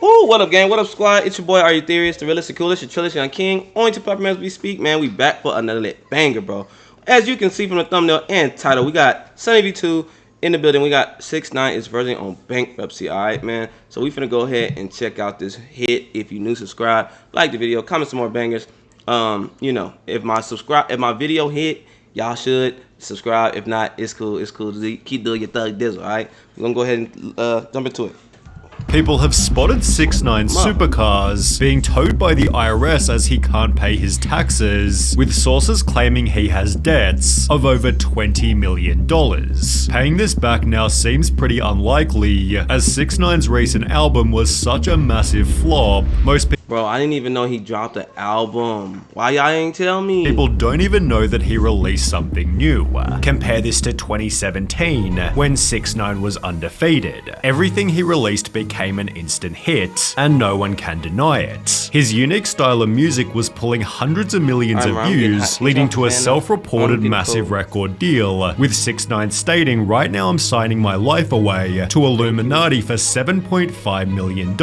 Woo, what up, gang? What up, squad? It's your boy, Are You Theorious, the realest, the coolest, your chillest, young king. Only to pop as we speak, man. We back for another lit banger, bro. As you can see from the thumbnail and title, we got SunnyV2 in the building. We got 6ix9ine is verging on Bankruptcy, alright, man? So we finna go ahead and check out this hit. If you new, subscribe, like the video, comment some more bangers. You know, if my video hit, y'all should subscribe. If not, it's cool. It's cool. Keep doing your thug dizzle, alright? We're gonna go ahead and jump into it. People have spotted 6ix9ine's supercars being towed by the IRS as he can't pay his taxes, with sources claiming he has debts of over $20 million. Paying this back now seems pretty unlikely, as 6ix9ine's recent album was such a massive flop. Bro, I didn't even know he dropped an album. Why y'all ain't tell me? People don't even know that he released something new. Compare this to 2017, when 6ix9ine was undefeated. Everything he released became an instant hit, and no one can deny it. His unique style of music was pulling hundreds of millions of views, leading to a self-reported massive record deal, with 6ix9ine stating, "Right now I'm signing my life away to Illuminati for $7.5 million.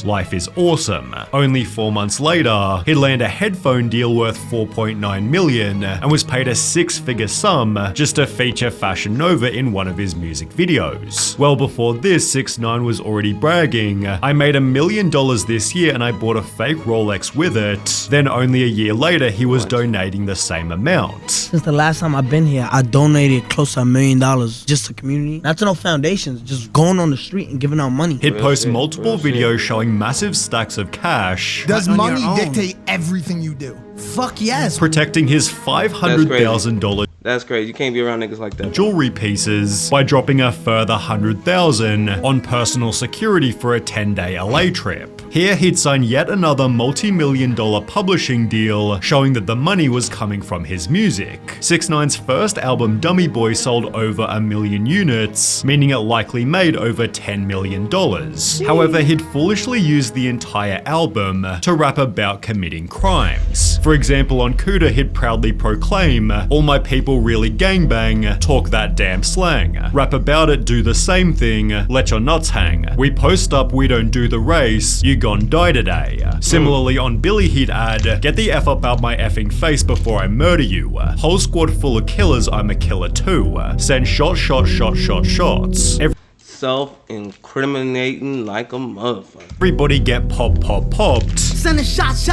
Life is awesome." Only 4 months later, he'd land a headphone deal worth $4.9 million and was paid a six-figure sum just to feature Fashion Nova in one of his music videos. Well before this, 6ix9ine was already bragging, "I made $1 million this year and I bought a fake Rolex with it." Then only a year later, he was donating the same amount. Since the last time I've been here, I donated close to $1 million just to community. Not to no foundations, just going on the street and giving out money. He'd post multiple videos showing massive stacks of cash. Does money dictate everything you do? Fuck yes. Protecting his $500,000 That's crazy. You can't be around niggas like that. jewelry pieces by dropping a further $100,000 on personal security for a 10-day LA trip. Here he'd sign yet another multi-million-dollar publishing deal, showing that the money was coming from his music. 6ix9ine's first album, Dummy Boy, sold over 1 million units, meaning it likely made over $10 million. However, he'd foolishly used the entire album to rap about committing crimes. For example, on Cuda, he'd proudly proclaim, "All my people really gangbang, talk that damn slang. Rap about it, do the same thing, let your nuts hang. We post up, we don't do the race, you gon' die today." Similarly, on Billy, he'd add, "Get the F up out my effing face before I murder you. Whole squad full of killers, I'm a killer too. Send shots. Self-incriminating like a motherfucker. Everybody get popped." Sending shots.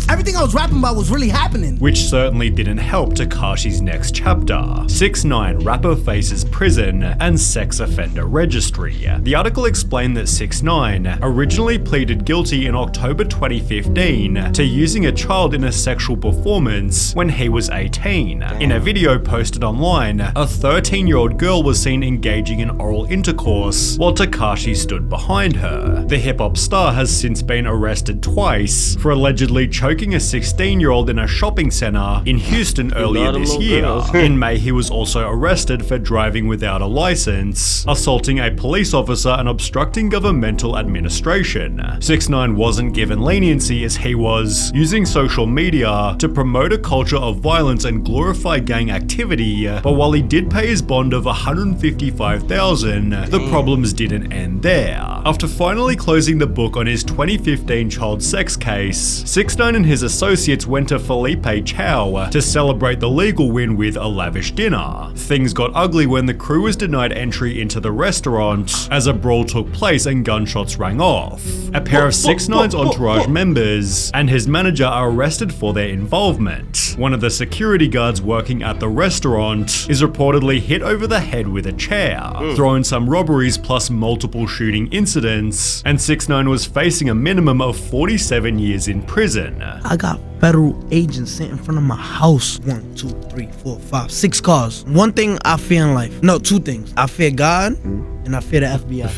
Everything I was rapping about was really happening. Which certainly didn't help Tekashi's next chapter. 6ix9ine, rapper faces prison and sex offender registry. The article explained that 6ix9ine originally pleaded guilty in October 2015 to using a child in a sexual performance when he was 18. In a video posted online, a 13-year-old girl was seen engaging in oral intercourse while Tekashi stood behind her. The hip-hop star has since been arrested twice for allegedly choking a 16-year-old in a shopping center in Houston earlier this year. In May, he was also arrested for driving without a license, assaulting a police officer, and obstructing governmental administration. 6ix9ine wasn't given leniency as he was using social media to promote a culture of violence and glorify gang activity, but while he did pay his bond of $155,000, the problems didn't end there. After finally closing the book on his 2015 child sex case, 6ix9ine and his associates went to Felipe Chow to celebrate the legal win with a lavish dinner. Things got ugly when the crew was denied entry into the restaurant as a brawl took place and gunshots rang off. A pair of 6ix9ine's entourage members and his manager are arrested for their involvement. One of the security guards working at the restaurant is reportedly hit over the head with a chair, thrown some robberies plus multiple shooting incidents, and 6ix9ine was facing a minimum of 47 years in prison. I got federal agents sitting in front of my house. 1, 2, 3, 4, 5, 6 cars. One thing I fear in life. No, 2 things. I fear God and I fear the FBI.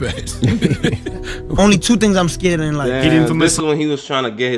Only 2 things I'm scared in life. Damn, this is when he was trying to get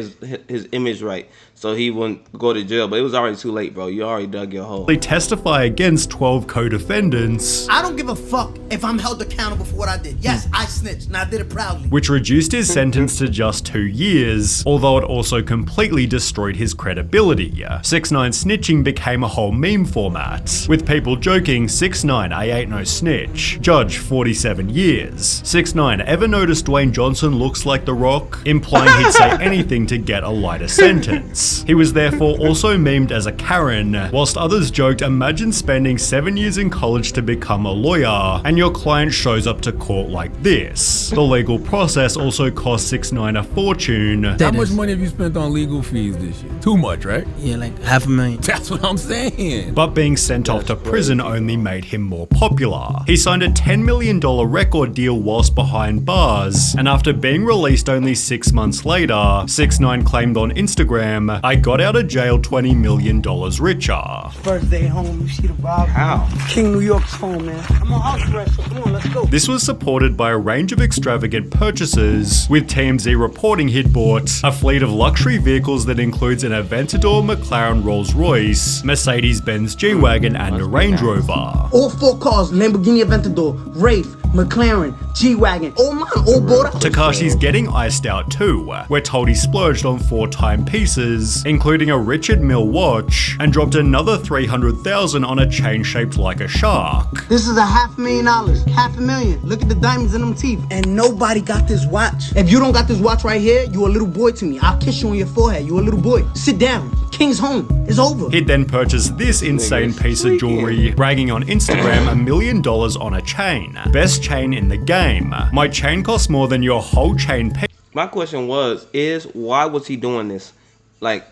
his image right, so he wouldn't go to jail, but it was already too late, bro. You already dug your hole. They testify against 12 co-defendants. I don't give a fuck if I'm held accountable for what I did. Yes, I snitched, and I did it proudly. Which reduced his sentence to just 2 years, although it also completely destroyed erode his credibility. 6ix9ine snitching became a whole meme format, with people joking, 6ix9ine, I ain't no snitch. Judge, 47 years. 6ix9ine, ever noticed Dwayne Johnson looks like The Rock? Implying he'd say anything to get a lighter sentence. He was therefore also memed as a Karen, whilst others joked, imagine spending 7 years in college to become a lawyer, and your client shows up to court like this. The legal process also cost 6ix9ine a fortune. How much money have you spent on legal fees this year? Too much, right? Yeah, like $500,000. That's what I'm saying. But being sent off to prison only made him more popular. He signed a $10 million record deal whilst behind bars, and after being released only 6 months later, 6ix9ine claimed on Instagram, I got out of jail $20 million richer. First day home, you see the vibe. How? King New York's home, man. I'm on house arrest, so come on, let's go. This was supported by a range of extravagant purchases, with TMZ reporting he'd bought a fleet of luxury vehicles that includes an Aventador McLaren Rolls-Royce, Mercedes-Benz G-Wagon, and a Range Rover. All 4 cars, Lamborghini Aventador, Wraith, McLaren, G-Wagon, all mine, all bought up. Takashi's getting iced out too. We're told he splurged on 4 timepieces, including a Richard Mille watch, and dropped another $300,000 on a chain shaped like a shark. This is $500,000, $500,000. Look at the diamonds in them teeth. And nobody got this watch. If you don't got this watch right here, you a little boy to me. I'll kiss you on your forehead. You a little boy. Sit down. King's home. It's over. He'd then purchased this insane piece of jewelry, bragging on Instagram $1 million on a chain. Best chain in the game. My chain costs more than your whole chain piece. My question is why was he doing this? Like,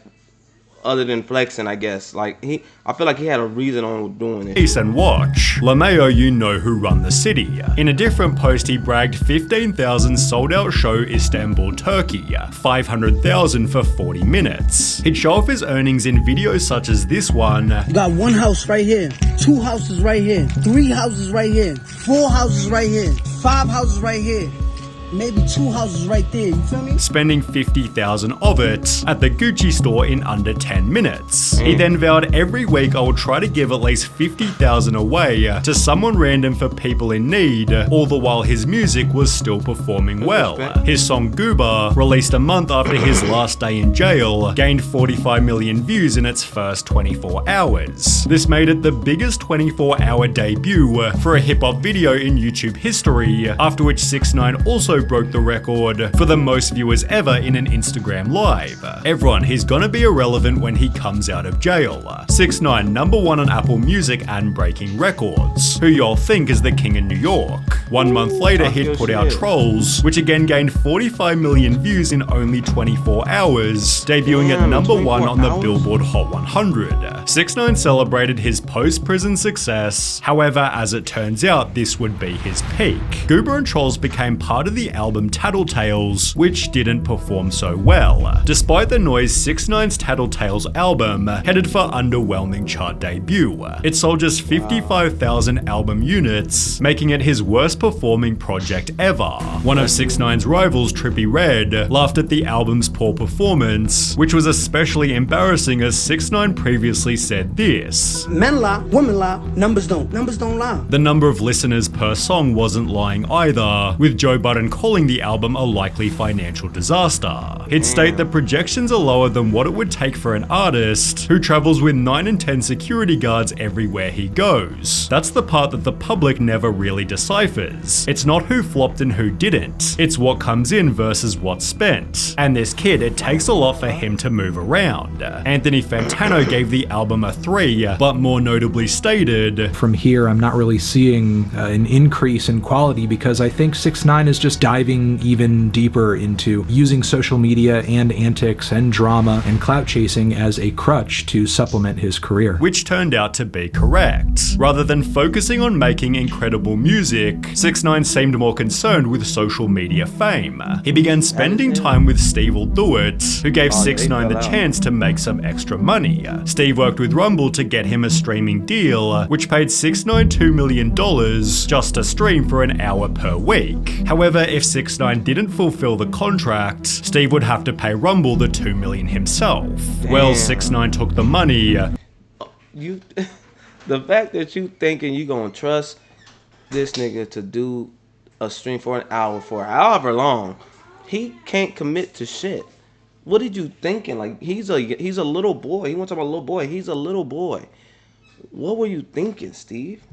other than flexing, I guess. Like, I feel like he had a reason on doing it. Piece and watch. LeMayo, you know who run the city. In a different post, he bragged 15,000 sold out show Istanbul, Turkey. 500,000 for 40 minutes. He'd show off his earnings in videos such as this one. You got 1 house right here, 2 houses right here, 3 houses right here, 4 houses right here, 5 houses right here. Maybe 2 houses right there, you feel me? Spending 50,000 of it at the Gucci store in under 10 minutes. He then vowed every week I will try to give at least 50,000 away to someone random for people in need, all the while his music was still performing well. His song Gooba, released a month after his last day in jail, gained 45 million views in its first 24 hours. This made it the biggest 24-hour debut for a hip-hop video in YouTube history, after which 6ix9ine also broke the record for the most viewers ever in an Instagram live. Everyone, he's gonna be irrelevant when he comes out of jail. 6ix9ine, #1 on Apple Music and breaking records. Who y'all think is the king in New York? 1 month later, he'd put out Trolls, which again gained 45 million views in only 24 hours, debuting at #1 on the Billboard Hot 100. 6ix9ine celebrated his post-prison success. However, as it turns out, this would be his peak. Gooba and Trolls became part of the album Tattletales, which didn't perform so well. Despite the noise, 6ix9ine's Tattletales album headed for underwhelming chart debut. It sold just 55,000 album units, making it his worst performing project ever. One of 6ix9ine's rivals, Trippie Redd, laughed at the album's poor performance, which was especially embarrassing as 6ix9ine previously said this. Men lie, women lie, numbers don't lie. The number of listeners per song wasn't lying either, with Joe Budden calling the album a likely financial disaster. He'd state that projections are lower than what it would take for an artist who travels with 9 and 10 security guards everywhere he goes. That's the part that the public never really deciphers. It's not who flopped and who didn't. It's what comes in versus what's spent. And this kid, it takes a lot for him to move around. Anthony Fantano gave the album a 3, but more notably stated, "From here, I'm not really seeing an increase in quality because I think 6ix9ine is just diving even deeper into using social media and antics and drama and clout chasing as a crutch to supplement his career." Which turned out to be correct. Rather than focusing on making incredible music, 6ix9ine seemed more concerned with social media fame. He began spending time with Steve Will Do It, who gave 6ix9ine the chance to make some extra money. Steve worked with Rumble to get him a streaming deal, which paid 6ix9ine $2 million just to stream for an hour per week. However, if 6ix9ine didn't fulfill the contract, Steve would have to pay Rumble the $2 million himself. Damn. Well, 6ix9ine took the money. The fact that you thinking you gonna trust this nigga to do a stream for an hour for however long, he can't commit to shit. What did you thinking? Like, he's a little boy. He wants to talk about a little boy. He's a little boy. What were you thinking, Steve?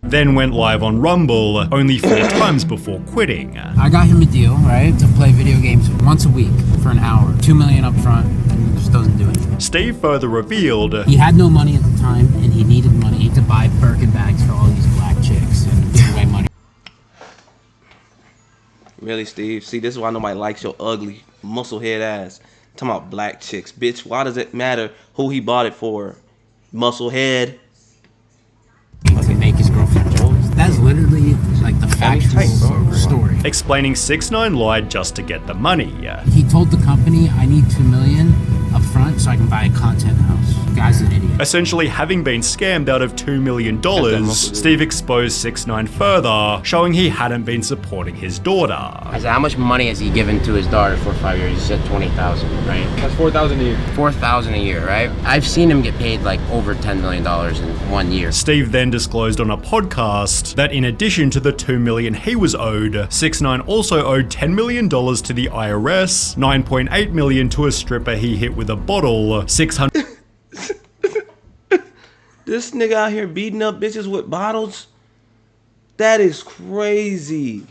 Then went live on Rumble only 4 times before quitting. I got him a deal, right, to play video games once a week for an hour. $2 million up front, and he just doesn't do anything. Steve further revealed he had no money at the time, and he needed money to buy Birkin bags for all these black chicks and give away money. Really, Steve? See, this is why nobody likes your ugly, muscle-head ass. Talking about black chicks. Bitch, why does it matter who he bought it for? Muscle-head. To make his girlfriend jealous. That's literally like the factual story. Explaining 6ix9ine lied just to get the money. He told the company, I need $2 million up front so I can buy a content house. The guy's an idiot. Essentially, having been scammed out of $2 million, Steve exposed 6ix9ine further, showing he hadn't been supporting his daughter. I said, how much money has he given to his daughter for 5 years? He said $20,000, right? That's $4,000 a year. $4,000 a year, right? I've seen him get paid like over $10 million in 1 year. Steve then disclosed on a podcast that in addition to the $2 million he was owed, 6ix9ine also owed $10 million to the IRS, $9.8 million to a stripper he hit with a bottle, 600. This nigga out here beating up bitches with bottles? That is crazy.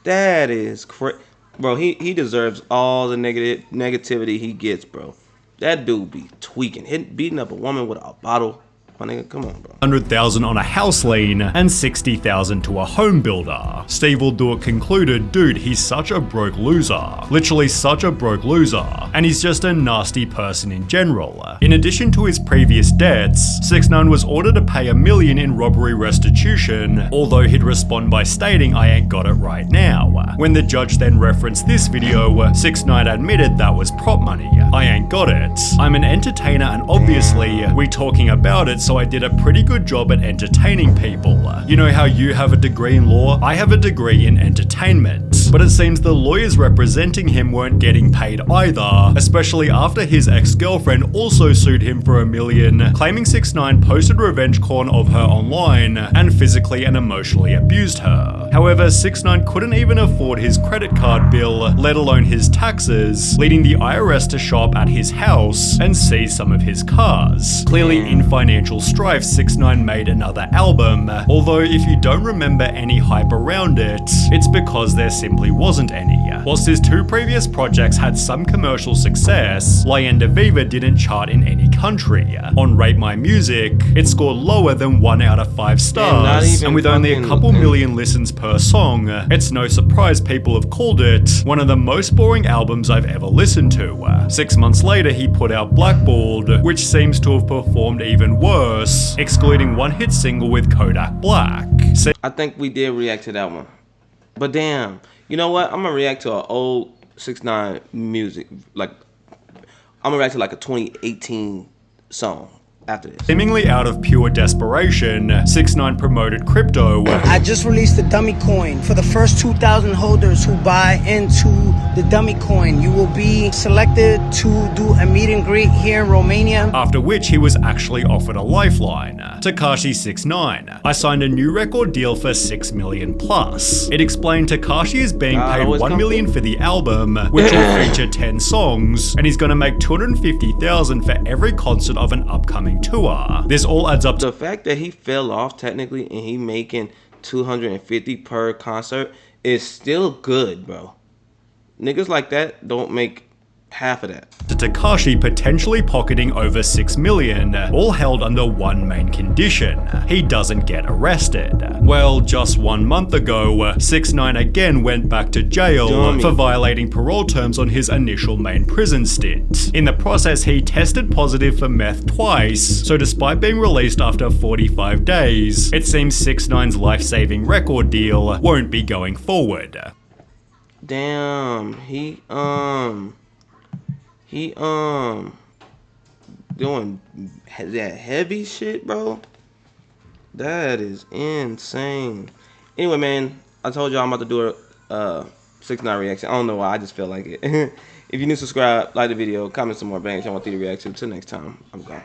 That is crazy. Bro, he deserves all the negativity he gets, bro. That dude be tweaking. Beating up a woman with a bottle. My nigga, come on, bro. $100,000 on a house lien and $60,000 to a home builder. Steve will do it concluded, dude, he's such a broke loser. Literally such a broke loser. And he's just a nasty person in general. In addition to his previous debts, 6ix9ine was ordered to pay $1 million in robbery restitution, although he'd respond by stating, I ain't got it right now. When the judge then referenced this video, 6ix9ine admitted that was prop money. I ain't got it. I'm an entertainer and obviously, we talking about it, so I did a pretty good job at entertaining people. You know how you have a degree in law? I have a degree in entertainment. But it seems the lawyers representing him weren't getting paid either, especially after his ex-girlfriend also sued him for $1 million, claiming 6ix9ine posted revenge porn of her online and physically and emotionally abused her. However, 6ix9ine couldn't even afford his credit card bill, let alone his taxes, leading the IRS to show up at his house and seize some of his cars. Clearly in financial strife, 6ix9ine made another album, although if you don't remember any hype around it, it's because there simply wasn't any. Whilst his 2 previous projects had some commercial success, Leyenda Viva didn't chart in any country. On Rate My Music, it scored lower than 1 out of 5 stars, and with only a couple million listens per song, it's no surprise people have called it one of the most boring albums I've ever listened to. 6 months later, he put out Blackballed, which seems to have performed even worse, excluding one hit single with Kodak Black. I think we did react to that one. But damn, you know what? I'm gonna react to an old 6ix9ine music. Like, I'm gonna react to like a 2018 song after this. Seemingly out of pure desperation, 6ix9ine promoted crypto. I just released the dummy coin. For the first 2,000 holders who buy into the dummy coin, you will be selected to do a meet and greet here in Romania. After which he was actually offered a lifeline. Tekashi 6ix9ine. I signed a new record deal for $6 million plus. It explained Tekashi is being paid $1 million for the album, which will feature 10 songs, and he's gonna make $250,000 for every concert of an upcoming tour. This all adds up to the fact that he fell off technically and he making $250 per concert is still good, bro. Niggas like that don't make half of that. To Tekashi potentially pocketing over $6 million, all held under one main condition: he doesn't get arrested. Well, just 1 month ago, 6ix9ine again went back to jail for violating parole terms on his initial main prison stint. In the process, he tested positive for meth twice, so despite being released after 45 days, it seems 6ix9ine's life-saving record deal won't be going forward. Damn, he doing that heavy shit, bro. That is insane. Anyway, man, I told y'all I'm about to do a 6ix9ine reaction. I don't know why, I just feel like it. If you're new, subscribe, like the video, comment some more bangs y'all want me to react to. Till next time, I'm gone.